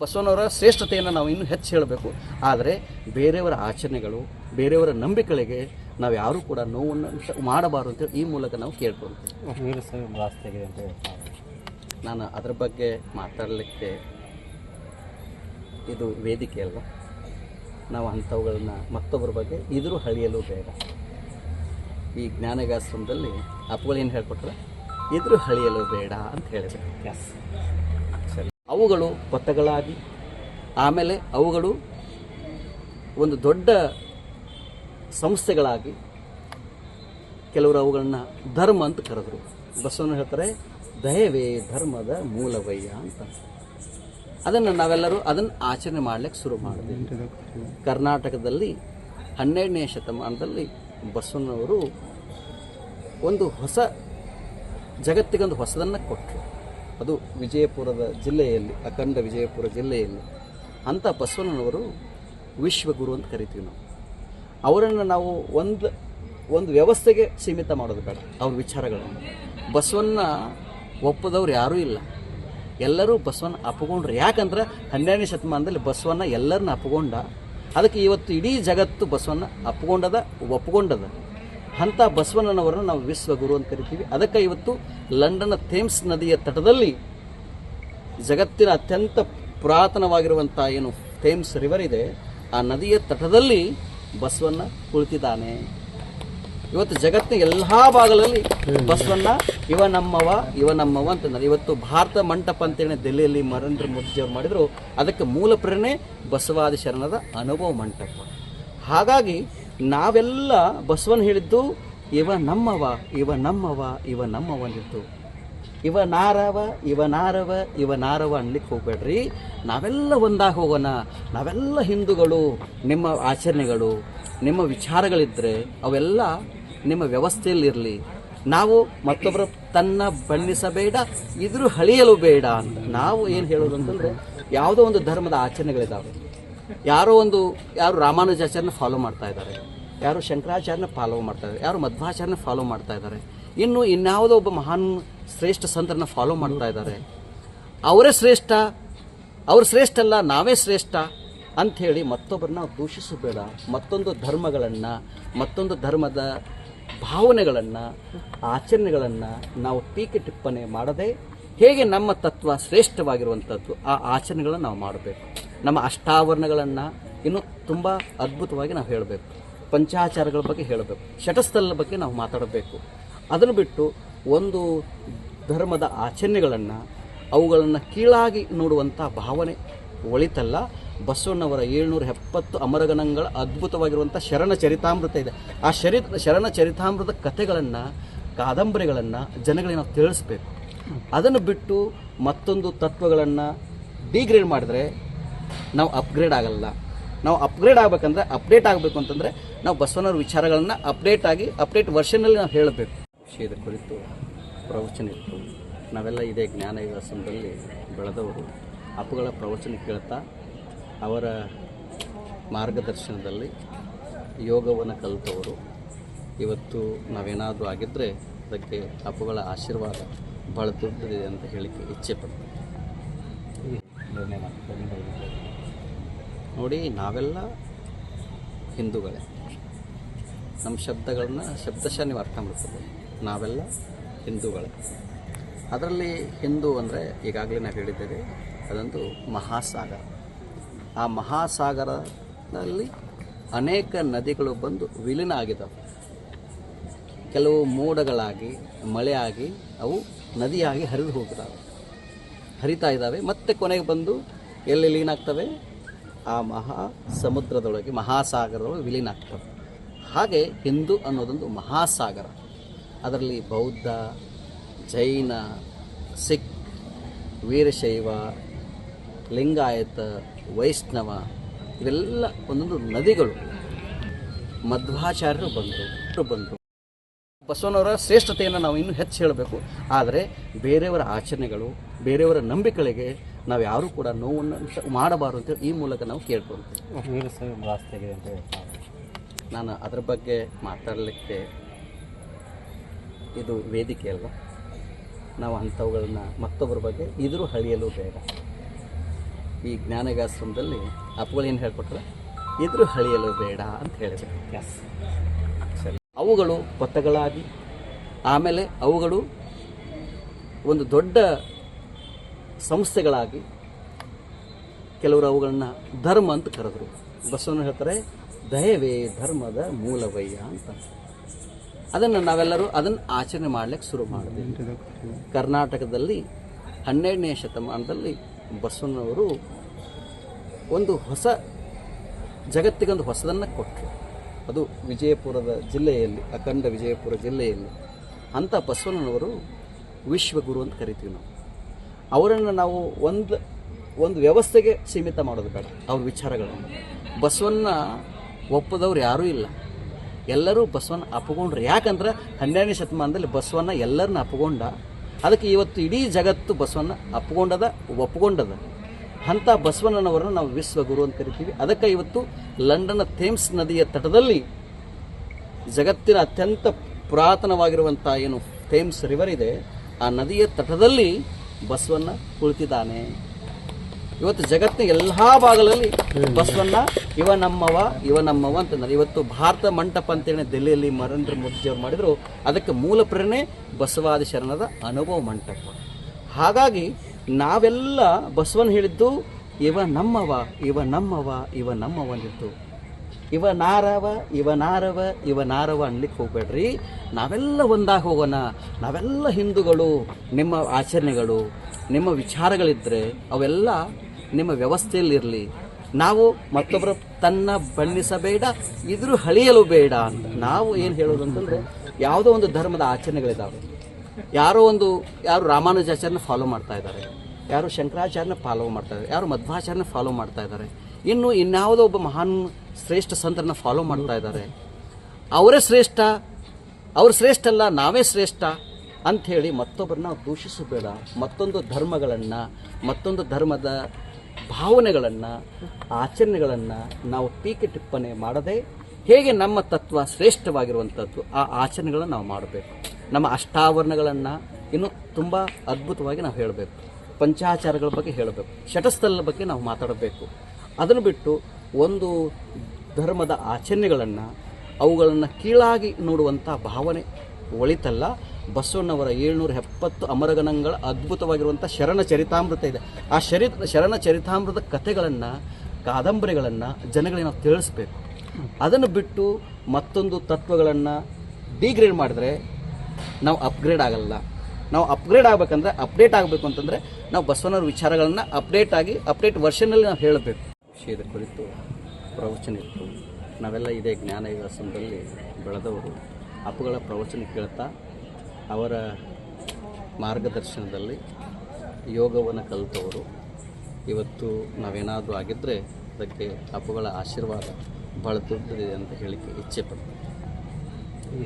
ಬಸವನವರ ಶ್ರೇಷ್ಠತೆಯನ್ನು ನಾವು ಇನ್ನೂ ಹೆಚ್ಚು ಹೇಳಬೇಕು. ಆದರೆ ಬೇರೆಯವರ ಆಚರಣೆಗಳು, ಬೇರೆಯವರ ನಂಬಿಕೆಗಳಿಗೆ ನಾವು ಯಾರೂ ಕೂಡ ನೋವನ್ನು ಮಾಡಬಾರದು ಅಂತೇಳಿ ಈ ಮೂಲಕ ನಾವು ಕೇಳ್ಕೊಳ್ತೀವಿ. ನಾನು ಅದರ ಬಗ್ಗೆ ಮಾತಾಡಲಿಕ್ಕೆ ಇದು ವೇದಿಕೆ ಅಲ್ವಾ. ನಾವು ಅಂಥವುಗಳನ್ನ ಮತ್ತೊಬ್ಬರ ಬಗ್ಗೆ ಇದ್ರೂ ಹಳಿಯಲು ಬೇಡ. ಈ ಜ್ಞಾನಗಾಶ್ರಮದಲ್ಲಿ ಅಪ್ಪುಗಳೇನು ಹೇಳ್ಕೊಟ್ರೆ ಇದ್ರೂ ಹಳಿಯಲು ಬೇಡ ಅಂತ ಹೇಳಿದೆ. ಸರಿ, ಅವುಗಳು ಪಥಗಳಾಗಿ ಆಮೇಲೆ ಅವುಗಳು ಒಂದು ದೊಡ್ಡ ಸಂಸ್ಥೆಗಳಾಗಿ ಕೆಲವರು ಅವುಗಳನ್ನ ಧರ್ಮ ಅಂತ ಕರೆದ್ರು. ಬಸವಣ್ಣ ಹೇಳ್ತಾರೆ ದಯವೇ ಧರ್ಮದ ಮೂಲವಯ್ಯ ಅಂತ. ಅದನ್ನು ನಾವೆಲ್ಲರೂ ಅದನ್ನು ಆಚರಣೆ ಮಾಡಲಿಕ್ಕೆ ಶುರು ಮಾಡಿದ್ವಿ. ಕರ್ನಾಟಕದಲ್ಲಿ 12ನೇ ಶತಮಾನದಲ್ಲಿ ಬಸವಣ್ಣವರು ಒಂದು ಹೊಸ ಜಗತ್ತಿಗೊಂದು ಹೊಸದನ್ನು ಕೊಟ್ಟರು. ಅದು ವಿಜಯಪುರದ ಜಿಲ್ಲೆಯಲ್ಲಿ, ಅಖಂಡ ವಿಜಯಪುರ ಜಿಲ್ಲೆಯಲ್ಲಿ ಅಂಥ ಬಸವಣ್ಣನವರು ವಿಶ್ವಗುರು ಅಂತ ಕರಿತೀವಿ ನಾವು. ಅವರನ್ನು ನಾವು ಒಂದು ವ್ಯವಸ್ಥೆಗೆ ಸೀಮಿತ ಮಾಡೋದು ಬೇಡ. ಅವ್ರ ವಿಚಾರಗಳನ್ನು ಬಸವಣ್ಣ ಒಪ್ಪದವ್ರು ಯಾರೂ ಇಲ್ಲ, ಎಲ್ಲರೂ ಬಸವಣ್ಣ ಅಪ್ಪಗೊಂಡ್ರು. ಯಾಕಂದ್ರೆ 12ನೇ ಶತಮಾನದಲ್ಲಿ ಬಸವಣ್ಣ ಎಲ್ಲರನ್ನ ಅಪ್ಪಗೊಂಡ. ಅದಕ್ಕೆ ಇವತ್ತು ಇಡೀ ಜಗತ್ತು ಬಸವಣ್ಣ ಒಪ್ಪಗೊಂಡದ. ಅಂಥ ಬಸವಣ್ಣನವರನ್ನು ನಾವು ವಿಶ್ವಗುರು ಅಂತ ಕರಿತೀವಿ. ಅದಕ್ಕೆ ಇವತ್ತು ಲಂಡನ್ನ ಥೇಮ್ಸ್ ನದಿಯ ತಟದಲ್ಲಿ ಜಗತ್ತಿನ ಅತ್ಯಂತ ಪುರಾತನವಾಗಿರುವಂಥ ಏನು ಥೇಮ್ಸ್ ರಿವರ್ ಇದೆ, ಆ ನದಿಯ ತಟದಲ್ಲಿ ಬಸವಣ್ಣ ಕುಳಿತಿದ್ದಾನೆ. ಇವತ್ತು ಜಗತ್ತಿನ ಎಲ್ಲ ಭಾಗಗಳಲ್ಲಿ ಬಸವಣ್ಣ ಇವ ನಮ್ಮವ ಅಂತಂದ್ರೆ ಇವತ್ತು ಭಾರತ ಮಂಟಪ ಅಂತೇಳಿ ದೆಹಲಿಯಲ್ಲಿ ನರೇಂದ್ರ ಮೋದಿಜಿಯವರು ಮಾಡಿದ್ರು. ಅದಕ್ಕೆ ಮೂಲ ಪ್ರೇರಣೆ ಬಸವಾದಿ ಶರಣದ ಅನುಭವ ಮಂಟಪ. ಹಾಗಾಗಿ ನಾವೆಲ್ಲ ಬಸವಣ್ಣ ಹೇಳಿದ್ದು ಇವ ನಮ್ಮವ ಅಂದಿತ್ತು. ಇವ ನಾರವ ಅನ್ಲಿಕ್ಕೆ ಹೋಗ್ಬೇಡ್ರಿ. ನಾವೆಲ್ಲ ಒಂದಾಗಿ ಹೋಗೋಣ. ನಾವೆಲ್ಲ ಹಿಂದೂಗಳು. ನಿಮ್ಮ ಆಚರಣೆಗಳು, ನಿಮ್ಮ ವಿಚಾರಗಳಿದ್ದರೆ ಅವೆಲ್ಲ ನಿಮ್ಮ ವ್ಯವಸ್ಥೆಯಲ್ಲಿರಲಿ. ನಾವು ಮತ್ತೊಬ್ಬರ ತನ್ನ ಬಣ್ಣಿಸಬೇಡ, ಇದ್ರೂ ಹಳಿಯಲು ಬೇಡ ಅಂತ ನಾವು ಏನು ಹೇಳೋದು ಅಂತಂದರೆ, ಯಾವುದೋ ಒಂದು ಧರ್ಮದ ಆಚರಣೆಗಳಿದ್ದಾವೆ. ಯಾರು ರಾಮಾನುಜಾಚಾರ್ಯನ ಫಾಲೋ ಮಾಡ್ತಾ ಇದ್ದಾರೆ, ಯಾರು ಶಂಕರಾಚಾರ್ಯನ ಫಾಲೋ ಮಾಡ್ತಾ ಇದ್ದಾರೆ, ಯಾರು ಮಧ್ವಾಚಾರ್ಯನ ಫಾಲೋ ಮಾಡ್ತಾ ಇದ್ದಾರೆ, ಇನ್ಯಾವುದೋ ಒಬ್ಬ ಮಹಾನ್ ಶ್ರೇಷ್ಠ ಸಂತರನ್ನ ಫಾಲೋ ಮಾಡ್ತಾ ಇದ್ದಾರೆ. ಅವರೇ ಶ್ರೇಷ್ಠ, ಅವ್ರು ಶ್ರೇಷ್ಠ ಅಲ್ಲ, ನಾವೇ ಶ್ರೇಷ್ಠ ಅಂಥೇಳಿ ಮತ್ತೊಬ್ಬರನ್ನ ನಾವು ದೂಷಿಸಬೇಡ. ಮತ್ತೊಂದು ಧರ್ಮಗಳನ್ನು, ಮತ್ತೊಂದು ಧರ್ಮದ ಭಾವನೆಗಳನ್ನು, ಆಚರಣೆಗಳನ್ನು ನಾವು ಟೀಕೆ ಟಿಪ್ಪಣೆ ಮಾಡದೆ ಹೇಗೆ ನಮ್ಮ ತತ್ವ ಶ್ರೇಷ್ಠವಾಗಿರುವಂಥದ್ದು ಆ ಆಚರಣೆಗಳನ್ನು ನಾವು ಮಾಡಬೇಕು. ನಮ್ಮ ಅಷ್ಟಾವರಣಗಳನ್ನು ಇನ್ನೂ ತುಂಬ ಅದ್ಭುತವಾಗಿ ನಾವು ಹೇಳಬೇಕು. ಪಂಚಾಚಾರಗಳ ಬಗ್ಗೆ ಹೇಳಬೇಕು. ಶಟಸ್ಥಲ ಬಗ್ಗೆ ನಾವು ಮಾತಾಡಬೇಕು. ಅದನ್ನು ಬಿಟ್ಟು ಒಂದು ಧರ್ಮದ ಆಚರಣೆಗಳನ್ನು ಅವುಗಳನ್ನು ಕೀಳಾಗಿ ನೋಡುವಂಥ ಭಾವನೆ ಒಳಿತಲ್ಲ. ಬಸವಣ್ಣವರ 770 ಅಮರಗಣಗಳ ಅದ್ಭುತವಾಗಿರುವಂಥ ಶರಣ ಚರಿತಾಮೃತ ಇದೆ. ಆ ಶರಣ ಚರಿತಾಮೃತ ಕಥೆಗಳನ್ನು, ಕಾದಂಬರಿಗಳನ್ನು ಜನಗಳಿಗೆ ನಾವು ತಿಳಿಸ್ಬೇಕು. ಅದನ್ನು ಬಿಟ್ಟು ಮತ್ತೊಂದು ತತ್ವಗಳನ್ನು ಡಿಗ್ರೇಡ್ ಮಾಡಿದ್ರೆ ನಾವು ಅಪ್ಗ್ರೇಡ್ ಆಗಲ್ಲ. ನಾವು ಅಪ್ಗ್ರೇಡ್ ಆಗಬೇಕಂದ್ರೆ, ಅಪ್ಡೇಟ್ ಆಗಬೇಕು ಅಂತಂದರೆ ನಾವು ಬಸವಣ್ಣವ್ರ ವಿಚಾರಗಳನ್ನು ಅಪ್ಡೇಟ್ ವರ್ಷನಲ್ಲಿ ನಾವು ಹೇಳಬೇಕು. ವಿಷಯದ ಕುರಿತು ಪ್ರವಚನ ಇತ್ತು. ನಾವೆಲ್ಲ ಇದೇ ಜ್ಞಾನಗಾಶ್ರಮದಲ್ಲಿ ಬೆಳೆದವರು. ಅಪ್ಪುಗಳ ಪ್ರವಚನ ಕೇಳ್ತಾ ಅವರ ಮಾರ್ಗದರ್ಶನದಲ್ಲಿ ಯೋಗವನ್ನು ಕಲಿತವರು. ಇವತ್ತು ನಾವೇನಾದರೂ ಆಗಿದ್ದರೆ ಅದಕ್ಕೆ ಅಪ್ಪುಗಳ ಆಶೀರ್ವಾದ ಭಾಳ ದೊಡ್ಡದಿದೆ ಅಂತ ಹೇಳಿಕೆ ಇಚ್ಛೆ ಪಡ್ತೀನಿ. ನೋಡಿ, ನಾವೆಲ್ಲ ಹಿಂದೂಗಳೇ. ನಮ್ಮ ಶಬ್ದಶಃ ನೀವು ಅರ್ಥ ಮಾಡ್ಕೋಬೋದು. ನಾವೆಲ್ಲ ಹಿಂದೂಗಳೇ. ಅದರಲ್ಲಿ ಹಿಂದೂ ಅಂದರೆ ಈಗಾಗಲೇ ನಾವು ಹೇಳಿದ್ದೇವೆ, ಅದೊಂದು ಮಹಾಸಾಗರ. ಆ ಮಹಾಸಾಗರದಲ್ಲಿ ಅನೇಕ ನದಿಗಳು ಬಂದು ವಿಲೀನ ಆಗಿದ್ದಾವೆ. ಕೆಲವು ಮೋಡಗಳಾಗಿ, ಮಳೆಯಾಗಿ ಅವು ನದಿಯಾಗಿ ಹರಿತಾ ಇದ್ದಾವೆ. ಮತ್ತೆ ಕೊನೆಗೆ ಬಂದು ಎಲ್ಲಿ ಲೀನ ಆಗ್ತವೆ? ಆ ಸಮುದ್ರದೊಳಗೆ, ಮಹಾಸಾಗರದೊಳಗೆ ವಿಲೀನ ಆಗ್ತವೆ. ಹಾಗೆ ಹಿಂದೂ ಅನ್ನೋದೊಂದು ಮಹಾಸಾಗರ. ಅದರಲ್ಲಿ ಬೌದ್ಧ, ಜೈನ, ಸಿಖ್, ವೀರಶೈವ, ಲಿಂಗಾಯತ, ವೈಷ್ಣವ ಇವೆಲ್ಲ ಒಂದೊಂದು ನದಿಗಳು. ಮಧ್ವಾಚಾರ್ಯರು ಬಂದರು. ಬಸವಣ್ಣವರ ಶ್ರೇಷ್ಠತೆಯನ್ನು ನಾವು ಇನ್ನೂ ಹೆಚ್ಚು ಹೇಳಬೇಕು. ಆದರೆ ಬೇರೆಯವರ ಆಚರಣೆಗಳು, ಬೇರೆಯವರ ನಂಬಿಕೆಗಳಿಗೆ ನಾವು ಯಾರೂ ಕೂಡ ನೋವನ್ನು ಮಾಡಬಾರದು ಅಂತೇಳಿ ಈ ಮೂಲಕ ನಾವು ಕೇಳ್ಕೊಳ್ತೀವಿ. ನಾನು ಅದರ ಬಗ್ಗೆ ಮಾತಾಡಲಿಕ್ಕೆ ಇದು ವೇದಿಕೆ ಅಲ್ವಾ. ನಾವು ಅಂಥವುಗಳನ್ನ ಮತ್ತೊಬ್ಬರ ಬಗ್ಗೆ ಇದ್ರೂ ಹಳಿಯಲು ಬೇಡ. ಈ ಜ್ಞಾನಗಾಶ್ರಮದಲ್ಲಿ ಅಪ್ಪುಗಳು ಏನು ಹೇಳ್ಕೊಟ್ರೆ ಇದ್ರೂ ಹಳಿಯಲು ಬೇಡ ಅಂತ ಹೇಳಿದ್ರು. ಸರಿ, ಅವುಗಳು ಪಥಗಳಾಗಿ ಆಮೇಲೆ ಅವುಗಳು ಒಂದು ದೊಡ್ಡ ಸಂಸ್ಥೆಗಳಾಗಿ ಕೆಲವರು ಅವುಗಳನ್ನ ಧರ್ಮ ಅಂತ ಕರೆದ್ರು. ಬಸವಣ್ಣ ಹೇಳ್ತಾರೆ ದಯವೇ ಧರ್ಮದ ಮೂಲವಯ್ಯ ಅಂತ. ಅದನ್ನು ನಾವೆಲ್ಲರೂ ಅದನ್ನು ಆಚರಣೆ ಮಾಡ್ಲಿಕ್ಕೆ ಶುರು ಮಾಡಿದ್ವಿ. ಕರ್ನಾಟಕದಲ್ಲಿ 12ನೇ ಶತಮಾನದಲ್ಲಿ ಬಸವಣ್ಣವರು ಒಂದು ಹೊಸ ಜಗತ್ತಿಗೊಂದು ಹೊಸದನ್ನು ಕೊಟ್ಟರು. ಅದು ವಿಜಯಪುರದ ಜಿಲ್ಲೆಯಲ್ಲಿ, ಅಖಂಡ ವಿಜಯಪುರ ಜಿಲ್ಲೆಯಲ್ಲಿ ಅಂಥ ಬಸವಣ್ಣನವರು ವಿಶ್ವಗುರು ಅಂತ ಕರಿತೀವಿ ನಾವು. ಅವರನ್ನು ನಾವು ಒಂದು ವ್ಯವಸ್ಥೆಗೆ ಸೀಮಿತ ಮಾಡೋದು ಬೇಡ. ಅವ್ರ ವಿಚಾರಗಳನ್ನು ಬಸವಣ್ಣ ಒಪ್ಪದವ್ರು ಯಾರೂ ಇಲ್ಲ, ಎಲ್ಲರೂ ಬಸವಣ್ಣ ಅಪ್ಪಗೊಂಡ್ರು. ಯಾಕಂದ್ರೆ 12ನೇ ಶತಮಾನದಲ್ಲಿ ಬಸವಣ್ಣ ಎಲ್ಲರನ್ನ ಅಪ್ಪಗೊಂಡ. ಅದಕ್ಕೆ ಇವತ್ತು ಇಡೀ ಜಗತ್ತು ಬಸವಣ್ಣ ಒಪ್ಪಗೊಂಡದ. ಅಂಥ ಬಸವಣ್ಣನವರನ್ನು ನಾವು ವಿಶ್ವಗುರು ಅಂತ ಕರಿತೀವಿ. ಅದಕ್ಕೆ ಇವತ್ತು ಲಂಡನ್ನ ಥೇಮ್ಸ್ ನದಿಯ ತಟದಲ್ಲಿ ಜಗತ್ತಿನ ಅತ್ಯಂತ ಪುರಾತನವಾಗಿರುವಂಥ ಏನು ಥೇಮ್ಸ್ ರಿವರ್ ಇದೆ, ಆ ನದಿಯ ತಟದಲ್ಲಿ ಬಸವಣ್ಣ ಕುಳಿತಿದ್ದಾನೆ. ಇವತ್ತು ಜಗತ್ತಿನ ಎಲ್ಲ ಭಾಗಗಳಲ್ಲಿ ಬಸವಣ್ಣ ಇವ ನಮ್ಮವ ಅಂತಂದ್ರೆ ಇವತ್ತು ಭಾರತ ಮಂಟಪ ಅಂತೇಳಿ ದೆಹಲಿಯಲ್ಲಿ ನರೇಂದ್ರ ಮೋದಿಜಿಯವರು ಮಾಡಿದ್ರು. ಅದಕ್ಕೆ ಮೂಲ ಪ್ರೇರಣೆ ಬಸವಾದಿ ಶರಣರ ಅನುಭವ ಮಂಟಪ. ಹಾಗಾಗಿ ನಾವೆಲ್ಲ ಬಸವಣ್ಣ ಹೇಳಿದ್ದು ಇವ ನಮ್ಮವ ಅಂದಿದ್ದು. ಇವ ನಾರವ ಅನ್ಲಿಕ್ಕೆ ಹೋಗ್ಬೇಡ್ರಿ. ನಾವೆಲ್ಲ ಒಂದಾಗಿ ಹೋಗೋಣ. ನಾವೆಲ್ಲ ಹಿಂದೂಗಳು. ನಿಮ್ಮ ಆಚರಣೆಗಳು, ನಿಮ್ಮ ವಿಚಾರಗಳಿದ್ದರೆ ಅವೆಲ್ಲ ನಿಮ್ಮ ವ್ಯವಸ್ಥೆಯಲ್ಲಿರಲಿ. ನಾವು ಮತ್ತೊಬ್ಬರ ತನ್ನ ಬಣ್ಣಿಸಬೇಡ, ಇದ್ರೂ ಹಳಿಯಲು ಬೇಡ ಅಂತ ನಾವು ಏನು ಹೇಳೋದು ಅಂತಂದರೆ, ಯಾವುದೋ ಒಂದು ಧರ್ಮದ ಆಚರಣೆಗಳಿದ್ದಾವೆ. ಯಾರು ರಾಮಾನುಜಾಚಾರ್ಯನ ಫಾಲೋ ಮಾಡ್ತಾ ಇದ್ದಾರೆ, ಯಾರು ಶಂಕರಾಚಾರ್ಯನ ಫಾಲೋ ಮಾಡ್ತಾ ಇದ್ದಾರೆ, ಯಾರು ಮಧ್ವಾಚಾರ್ಯನ ಫಾಲೋ ಮಾಡ್ತಾ ಇದ್ದಾರೆ, ಇನ್ಯಾವುದೋ ಒಬ್ಬ ಮಹಾನ್ ಶ್ರೇಷ್ಠ ಸಂತರನ್ನ ಫಾಲೋ ಮಾಡ್ತಾ ಇದ್ದಾರೆ. ಅವರೇ ಶ್ರೇಷ್ಠ, ಅವ್ರು ಶ್ರೇಷ್ಠ ಅಲ್ಲ, ನಾವೇ ಶ್ರೇಷ್ಠ ಅಂಥೇಳಿ ಮತ್ತೊಬ್ಬರನ್ನ ದೂಷಿಸಬೇಡ. ಮತ್ತೊಂದು ಧರ್ಮಗಳನ್ನು, ಮತ್ತೊಂದು ಧರ್ಮದ ಭಾವನೆಗಳನ್ನು, ಆಚರಣೆಗಳನ್ನು ನಾವು ಟೀಕೆ ಟಿಪ್ಪಣೆ ಮಾಡದೆ ಹೇಗೆ ನಮ್ಮ ತತ್ವ ಶ್ರೇಷ್ಠವಾಗಿರುವಂಥದ್ದು ಆ ಆಚರಣೆಗಳನ್ನು ನಾವು ಮಾಡಬೇಕು. ನಮ್ಮ ಅಷ್ಟಾವರಣಗಳನ್ನು ಇನ್ನೂ ತುಂಬ ಅದ್ಭುತವಾಗಿ ನಾವು ಹೇಳಬೇಕು. ಪಂಚಾಚಾರಗಳ ಬಗ್ಗೆ ಹೇಳಬೇಕು, ಶಟಸ್ಥಲ ಬಗ್ಗೆ ನಾವು ಮಾತಾಡಬೇಕು. ಅದನ್ನು ಬಿಟ್ಟು ಒಂದು ಧರ್ಮದ ಆಚರಣೆಗಳನ್ನು ಅವುಗಳನ್ನು ಕೀಳಾಗಿ ನೋಡುವಂಥ ಭಾವನೆ ಒಳಿತಲ್ಲ. ಬಸವಣ್ಣವರ 770 ಅಮರಗಣಗಳ ಅದ್ಭುತವಾಗಿರುವಂಥ ಶರಣ ಚರಿತಾಮೃತ ಇದೆ. ಆ ಶರಣ ಚರಿತಾಮೃತ ಕಥೆಗಳನ್ನು, ಕಾದಂಬರಿಗಳನ್ನು ಜನಗಳಿಗೆ ನಾವು ತಿಳಿಸ್ಬೇಕು. ಅದನ್ನು ಬಿಟ್ಟು ಮತ್ತೊಂದು ತತ್ವಗಳನ್ನು ಡಿಗ್ರೇಡ್ ಮಾಡಿದ್ರೆ ನಾವು ಅಪ್ಗ್ರೇಡ್ ಆಗಲ್ಲ. ನಾವು ಅಪ್ಗ್ರೇಡ್ ಆಗಬೇಕಂದ್ರೆ, ಅಪ್ಡೇಟ್ ಆಗಬೇಕು ಅಂತಂದರೆ ನಾವು ಬಸವಣ್ಣವ್ರ ವಿಚಾರಗಳನ್ನು ಅಪ್ಡೇಟ್ ವರ್ಷನಲ್ಲಿ ನಾವು ಹೇಳಬೇಕು. ವಿಷಯದ ಕುರಿತು ಪ್ರವಚನ ಇತ್ತು. ನಾವೆಲ್ಲ ಇದೇ ಜ್ಞಾನ ವಿಲಾಸದಲ್ಲಿ ಬೆಳೆದವರು. ಅಪ್ಪುಗಳ ಪ್ರವಚನ ಕೇಳ್ತಾ ಅವರ ಮಾರ್ಗದರ್ಶನದಲ್ಲಿ ಯೋಗವನ್ನು ಕಲಿತವರು. ಇವತ್ತು ನಾವೇನಾದರೂ ಆಗಿದ್ದರೆ ಅದಕ್ಕೆ ಅಪ್ಪುಗಳ ಆಶೀರ್ವಾದ ಭಾಳ ದೊಡ್ಡದಿದೆ ಅಂತ ಹೇಳಿಕ್ಕೆ ಇಚ್ಛೆ ಪಡ್ತೀನಿ.